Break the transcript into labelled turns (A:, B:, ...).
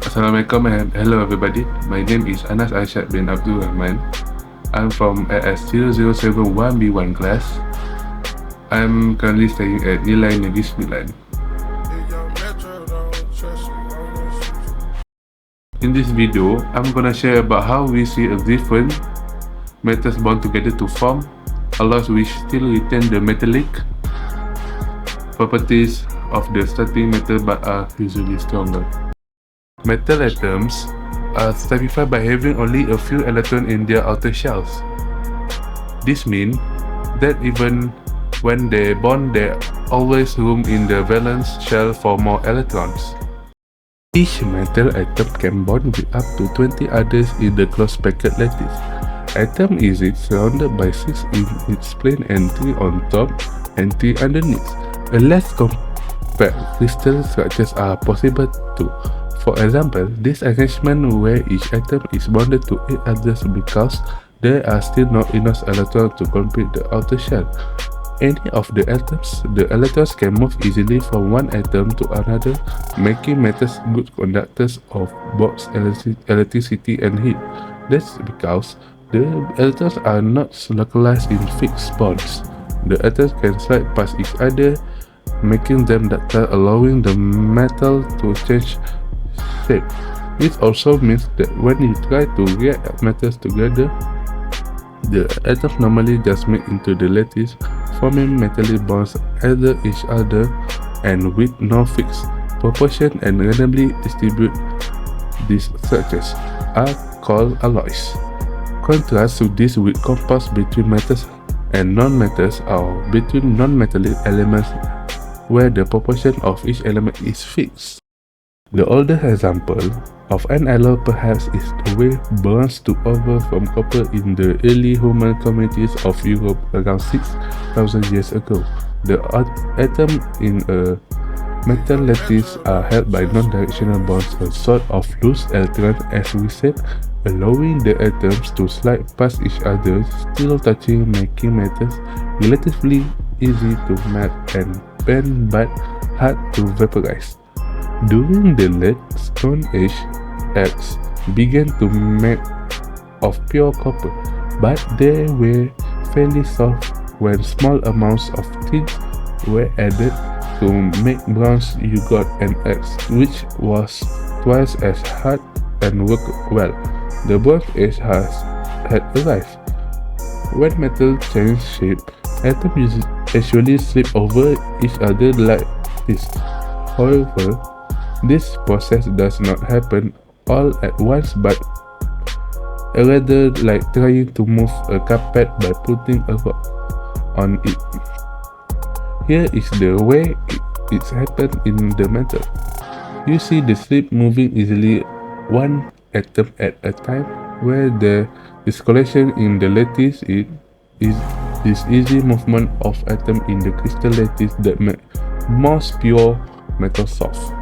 A: Assalamualaikum and hello everybody. My name is Anas Arshad bin Abdul Rahman. I'm from AS0071B1 class. I'm currently staying at Nilai Negeri Sembilan. In this video, I'm gonna share about how we see a different metals bond together to form alloys which still retain the metallic properties of the starting metal but are usually stronger. Metal atoms are stabilified by having only a few electrons in their outer shells. This means that even when they bond, there always room in the valence shell for more electrons. Each metal atom can bond with up to 20 others in the close-packed lattice. Atom is surrounded by 6 in its plane and 3 on top and 3 underneath. A less compact crystal structures are possible too. For example, this arrangement where each atom is bonded to 8 others because there are still not enough electrons to complete the outer shell. Any of the electrons can move easily from one atom to another, making metals good conductors of both electricity and heat. That's because the electrons are not localized in fixed bonds. The atoms can slide past each other, making them ductile, allowing the metal to change shape. This also means that when you try to react metals together, the atoms normally just melt into the lattice, forming metallic bonds either each other and with no fixed proportion and randomly distribute. These structures are called alloys. Contrast to this with compounds between metals and non-metals or between non-metallic elements where the proportion of each element is fixed. The oldest example of an alloy perhaps is the way bronze took over from copper in the early human communities of Europe around 6,000 years ago. The atoms in a metal lattice are held by non-directional bonds, a sort of loose electrons as we said, allowing the atoms to slide past each other, still touching, making metals relatively easy to melt and bend but hard to vaporize. During the late Stone Age, eggs began to make of pure copper, but they were fairly soft when small amounts of tin were added to make bronze yogurt and eggs, which was twice as hard and worked well. The Bronze Age had arrived. When metal changed shape, atoms actually slip over each other like this. However, this process does not happen all at once but rather like trying to move a carpet by putting a rock on it. Here is the way it's happened in the metal. You see the slip moving easily one atom at a time, where the discoloration in the lattice is this easy movement of atom in the crystal lattice that make most pure metal soft.